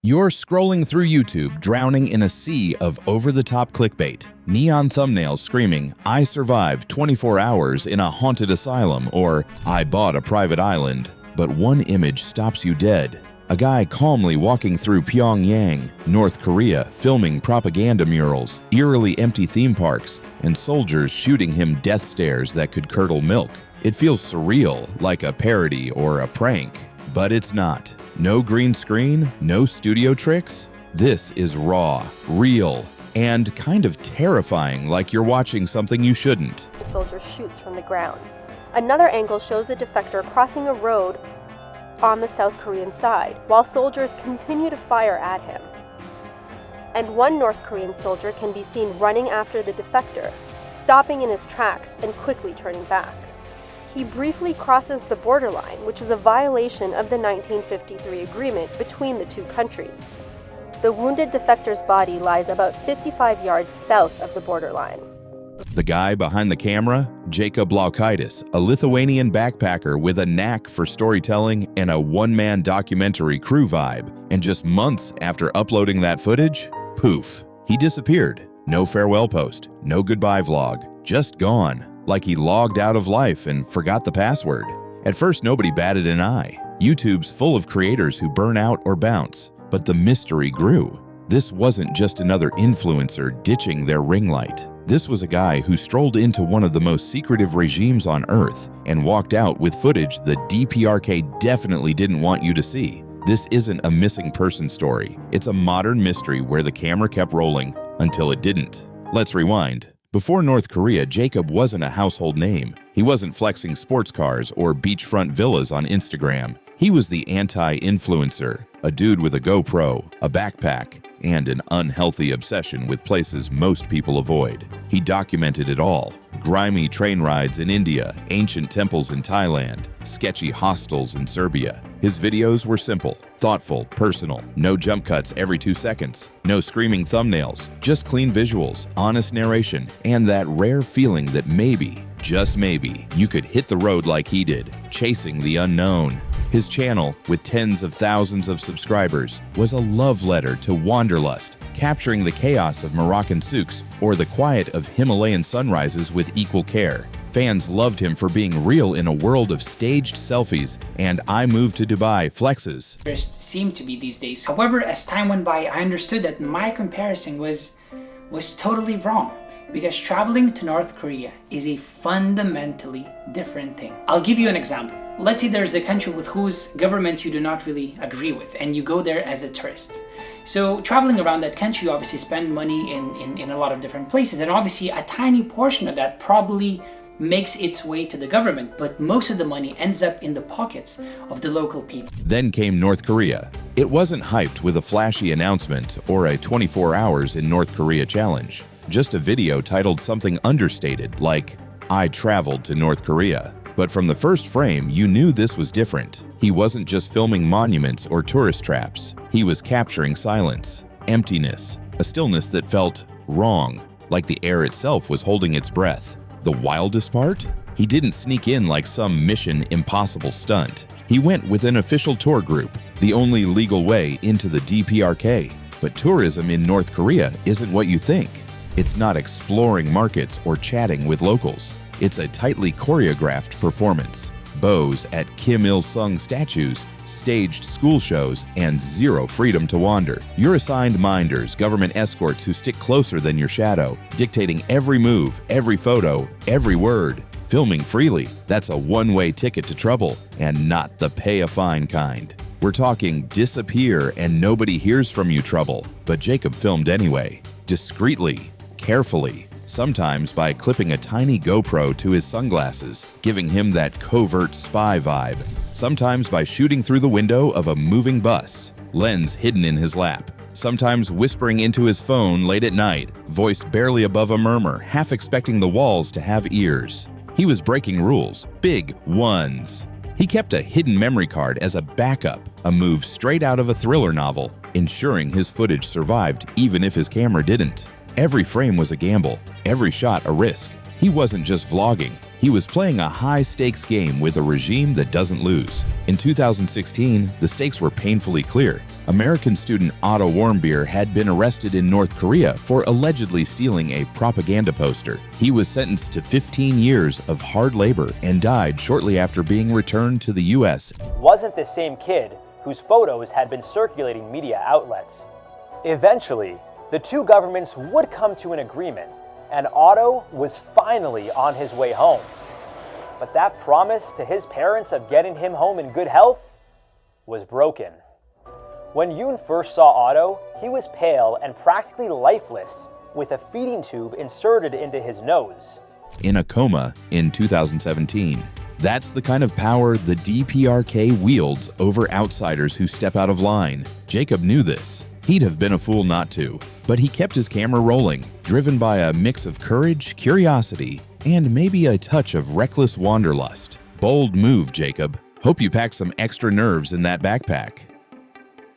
You're scrolling through YouTube, drowning in a sea of over-the-top clickbait. Neon thumbnails screaming, "I survived 24 hours in a haunted asylum," or "I bought a private island." But one image stops you dead. A guy calmly walking through Pyongyang, North Korea, filming propaganda murals, eerily empty theme parks, and soldiers shooting him death stares that could curdle milk. It feels surreal, like a parody or a prank. But it's not. No green screen, no studio tricks. This is raw, real, and kind of terrifying, like you're watching something you shouldn't. The soldier shoots from the ground. Another angle shows the defector crossing a road on the South Korean side, while soldiers continue to fire at him. And one North Korean soldier can be seen running after the defector, stopping in his tracks and quickly turning back. He briefly crosses the borderline, which is a violation of the 1953 agreement between the two countries. The wounded defector's body lies about 55 yards south of the borderline. The guy behind the camera, Jacob Laukaitis, a Lithuanian backpacker with a knack for storytelling and a one-man documentary crew vibe. And just months after uploading that footage, poof, he disappeared. No farewell post, no goodbye vlog, just gone. Like he logged out of life and forgot the password. At first, nobody batted an eye. YouTube's full of creators who burn out or bounce, but the mystery grew. This wasn't just another influencer ditching their ring light. This was a guy who strolled into one of the most secretive regimes on Earth and walked out with footage the DPRK definitely didn't want you to see. This isn't a missing person story. It's a modern mystery where the camera kept rolling until it didn't. Let's rewind. Before North Korea, Jacob wasn't a household name. He wasn't flexing sports cars or beachfront villas on Instagram. He was the anti-influencer, a dude with a GoPro, a backpack, and an unhealthy obsession with places most people avoid. He documented it all: grimy train rides in India, ancient temples in Thailand, sketchy hostels in Serbia. His videos were simple, thoughtful, personal, no jump cuts every 2 seconds, no screaming thumbnails, just clean visuals, honest narration, and that rare feeling that maybe, just maybe, you could hit the road like he did, chasing the unknown. His channel, with tens of thousands of subscribers, was a love letter to wanderlust, capturing the chaos of Moroccan souks or the quiet of Himalayan sunrises with equal care. Fans loved him for being real in a world of staged selfies and "I moved to Dubai" flexes. Seem to be these days. However, as time went by, I understood that my comparison was totally wrong, because traveling to North Korea is a fundamentally different thing. I'll give you an example. Let's say there's a country with whose government you do not really agree with, and you go there as a tourist. So traveling around that country, you obviously spend money in a lot of different places, and obviously a tiny portion of that probably makes its way to the government, but most of the money ends up in the pockets of the local people. Then came North Korea. It wasn't hyped with a flashy announcement or a 24 hours in North Korea challenge. Just a video titled something understated, like, "I traveled to North Korea." But from the first frame, you knew this was different. He wasn't just filming monuments or tourist traps. He was capturing silence, emptiness, a stillness that felt wrong, like the air itself was holding its breath. The wildest part? He didn't sneak in like some Mission Impossible stunt. He went with an official tour group, the only legal way into the DPRK. But tourism in North Korea isn't what you think. It's not exploring markets or chatting with locals. It's a tightly choreographed performance. Bows at Kim Il-sung statues, staged school shows, and zero freedom to wander. You're assigned minders, government escorts who stick closer than your shadow, dictating every move, every photo, every word. Filming freely, that's a one-way ticket to trouble, and not the pay-a-fine kind. We're talking disappear and nobody hears from you trouble. But Jacob filmed anyway, discreetly, carefully, sometimes by clipping a tiny GoPro to his sunglasses, giving him that covert spy vibe, sometimes by shooting through the window of a moving bus, lens hidden in his lap, sometimes whispering into his phone late at night, voice barely above a murmur, half expecting the walls to have ears. He was breaking rules, big ones. He kept a hidden memory card as a backup, a move straight out of a thriller novel, ensuring his footage survived even if his camera didn't. Every frame was a gamble, every shot a risk. He wasn't just vlogging, he was playing a high-stakes game with a regime that doesn't lose. In 2016, the stakes were painfully clear. American student Otto Warmbier had been arrested in North Korea for allegedly stealing a propaganda poster. He was sentenced to 15 years of hard labor and died shortly after being returned to the U.S. Wasn't the same kid whose photos had been circulating media outlets. Eventually, the two governments would come to an agreement, and Otto was finally on his way home. But that promise to his parents of getting him home in good health was broken. When Yoon first saw Otto, he was pale and practically lifeless, with a feeding tube inserted into his nose. In a coma in 2017. That's the kind of power the DPRK wields over outsiders who step out of line. Jacob knew this. He'd have been a fool not to, but he kept his camera rolling, driven by a mix of courage, curiosity, and maybe a touch of reckless wanderlust. Bold move, Jacob. Hope you packed some extra nerves in that backpack.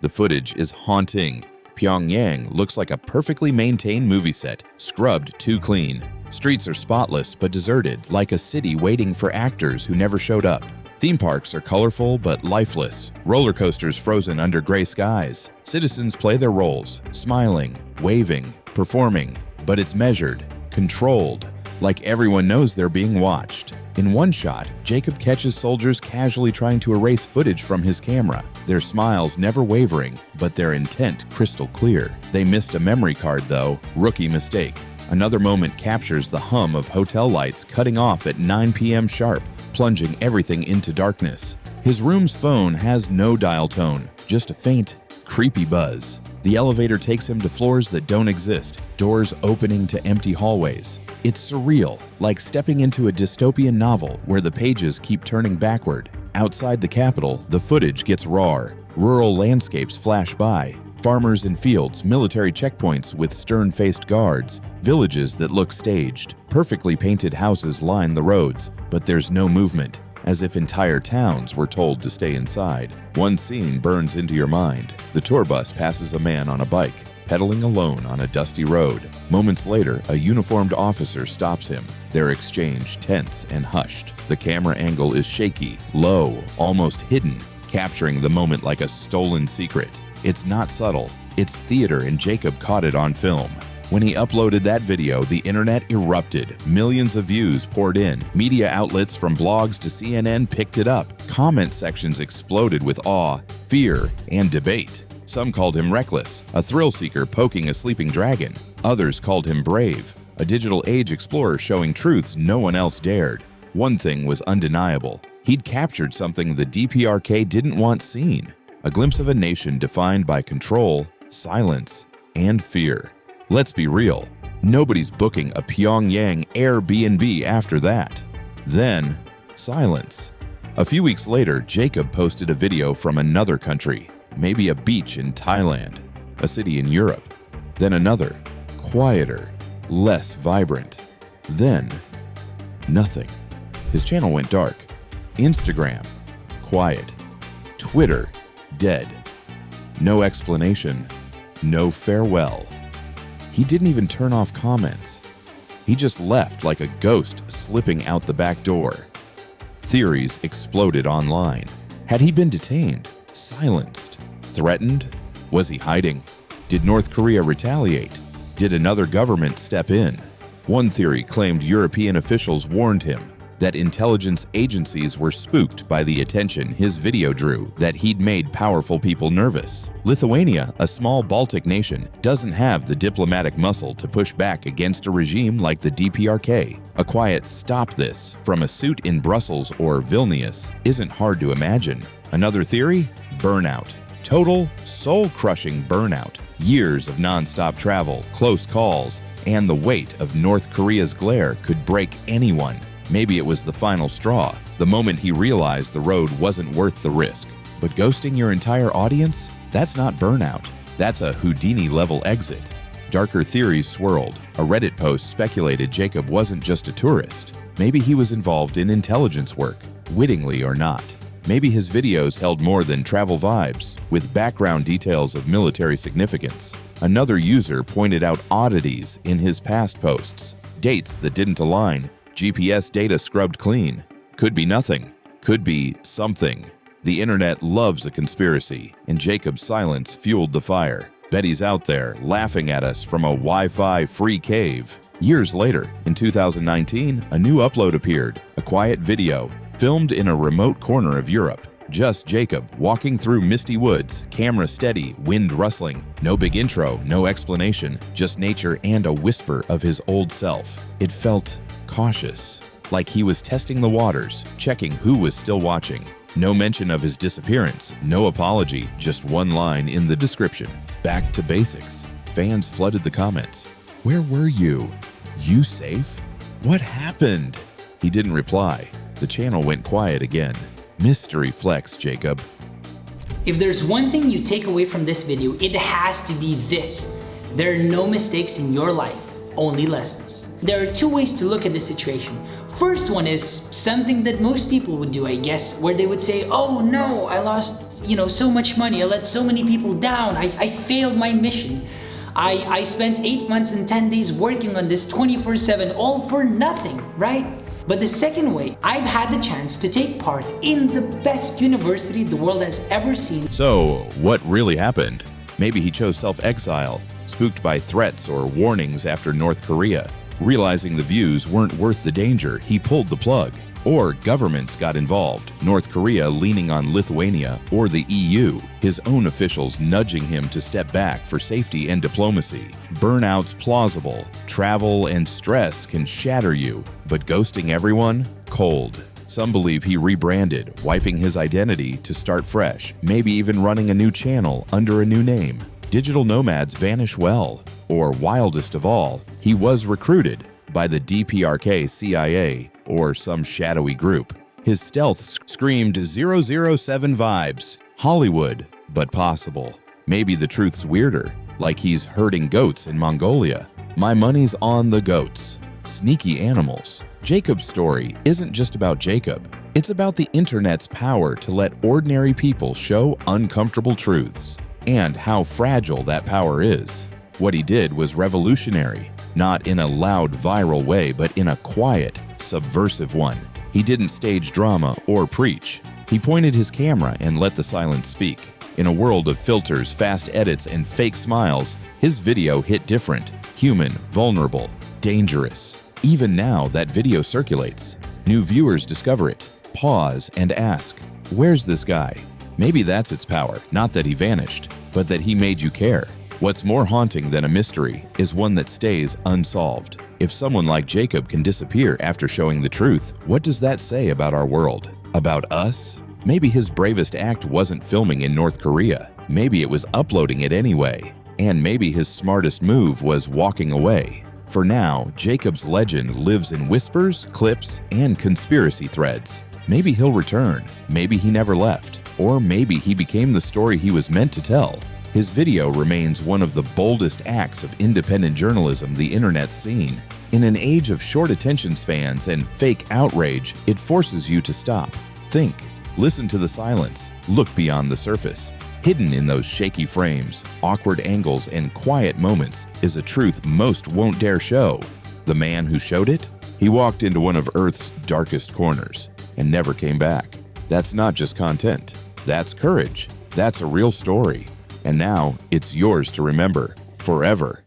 The footage is haunting. Pyongyang looks like a perfectly maintained movie set, scrubbed too clean. Streets are spotless but deserted, like a city waiting for actors who never showed up. Theme parks are colorful but lifeless, roller coasters frozen under gray skies. Citizens play their roles, smiling, waving, performing, but it's measured, controlled, like everyone knows they're being watched. In one shot, Jacob catches soldiers casually trying to erase footage from his camera, their smiles never wavering, but their intent crystal clear. They missed a memory card though, rookie mistake. Another moment captures the hum of hotel lights cutting off at 9 p.m. sharp, plunging everything into darkness. His room's phone has no dial tone, just a faint, creepy buzz. The elevator takes him to floors that don't exist, doors opening to empty hallways. It's surreal, like stepping into a dystopian novel where the pages keep turning backward. Outside the capital, the footage gets raw. Rural landscapes flash by. Farmers in fields, military checkpoints with stern-faced guards, villages that look staged. Perfectly painted houses line the roads, but there's no movement, as if entire towns were told to stay inside. One scene burns into your mind. The tour bus passes a man on a bike, pedaling alone on a dusty road. Moments later, a uniformed officer stops him, their exchange tense and hushed. The camera angle is shaky, low, almost hidden, capturing the moment like a stolen secret. It's not subtle, it's theater, and Jacob caught it on film. When he uploaded that video, the internet erupted. Millions of views poured in. Media outlets from blogs to CNN picked it up. Comment sections exploded with awe, fear, and debate. Some called him reckless, a thrill seeker poking a sleeping dragon. Others called him brave, a digital age explorer showing truths no one else dared. One thing was undeniable. He'd captured something the DPRK didn't want seen. A glimpse of a nation defined by control, silence, and fear. Let's be real, nobody's booking a Pyongyang Airbnb after that. Then, silence. A few weeks later, Jacob posted a video from another country, maybe a beach in Thailand, a city in Europe. Then another, quieter, less vibrant. Then, nothing. His channel went dark. Instagram, quiet. Twitter, dead. No explanation, no farewell. He didn't even turn off comments. He just left like a ghost slipping out the back door. Theories exploded online. Had he been detained, silenced, threatened? Was he hiding? Did North Korea retaliate? Did another government step in? One theory claimed European officials warned him that intelligence agencies were spooked by the attention his video drew, that he'd made powerful people nervous. Lithuania, a small Baltic nation, doesn't have the diplomatic muscle to push back against a regime like the DPRK. A quiet "stop this" from a suit in Brussels or Vilnius isn't hard to imagine. Another theory? Burnout. Total, soul-crushing burnout. Years of non-stop travel, close calls, and the weight of North Korea's glare could break anyone. Maybe it was the final straw, the moment he realized the road wasn't worth the risk. But ghosting your entire audience? That's not burnout. That's a Houdini-level exit. Darker theories swirled. A Reddit post speculated Jacob wasn't just a tourist. Maybe he was involved in intelligence work, wittingly or not. Maybe his videos held more than travel vibes, with background details of military significance. Another user pointed out oddities in his past posts, dates that didn't align, GPS data scrubbed clean. Could be nothing. Could be something. The internet loves a conspiracy, and Jacob's silence fueled the fire. Bet he's out there laughing at us from a Wi-Fi free cave. Years later, in 2019, a new upload appeared, a quiet video filmed in a remote corner of Europe. Just Jacob walking through misty woods, camera steady, wind rustling. No big intro, no explanation, just nature and a whisper of his old self. It felt cautious, like he was testing the waters, checking who was still watching. No mention of his disappearance, no apology, just one line in the description. Back to basics. Fans flooded the comments. Where were you? You safe? What happened? He didn't reply. The channel went quiet again. Mystery flex, Jacob. If there's one thing you take away from this video, it has to be this. There are no mistakes in your life, only lessons. There are two ways to look at this situation. First one is something that most people would do, I guess, where they would say, oh no, I lost, so much money. I let so many people down. I failed my mission. I spent 8 months and 10 days working on this 24/7, all for nothing, right? But the second way, I've had the chance to take part in the best university the world has ever seen. So, what really happened? Maybe he chose self-exile, spooked by threats or warnings after North Korea. Realizing the views weren't worth the danger, he pulled the plug. Or governments got involved, North Korea leaning on Lithuania or the EU, his own officials nudging him to step back for safety and diplomacy. Burnout's plausible. Travel and stress can shatter you, but ghosting everyone? Cold. Some believe he rebranded, wiping his identity to start fresh, maybe even running a new channel under a new name. Digital nomads vanish well. Or wildest of all, he was recruited by the DPRK CIA or some shadowy group. His stealth screamed 007 vibes. Hollywood, but possible. Maybe the truth's weirder, like he's herding goats in Mongolia. My money's on the goats. Sneaky animals. Jacob's story isn't just about Jacob. It's about the internet's power to let ordinary people show uncomfortable truths, and how fragile that power is. What he did was revolutionary, not in a loud viral way, but in a quiet, subversive one. He didn't stage drama or preach. He pointed his camera and let the silence speak. In a world of filters, fast edits, and fake smiles, his video hit different, human, vulnerable, dangerous. Even now, that video circulates. New viewers discover it, pause, and ask, where's this guy? Maybe that's its power, not that he vanished, but that he made you care. What's more haunting than a mystery is one that stays unsolved. If someone like Jacob can disappear after showing the truth, what does that say about our world? About us? Maybe his bravest act wasn't filming in North Korea. Maybe it was uploading it anyway. And maybe his smartest move was walking away. For now, Jacob's legend lives in whispers, clips, and conspiracy threads. Maybe he'll return. Maybe he never left. Or maybe he became the story he was meant to tell. His video remains one of the boldest acts of independent journalism the internet's seen. In an age of short attention spans and fake outrage, it forces you to stop, think, listen to the silence, look beyond the surface. Hidden in those shaky frames, awkward angles, and quiet moments is a truth most won't dare show. The man who showed it? He walked into one of Earth's darkest corners and never came back. That's not just content. That's courage. That's a real story. And now, it's yours to remember, forever.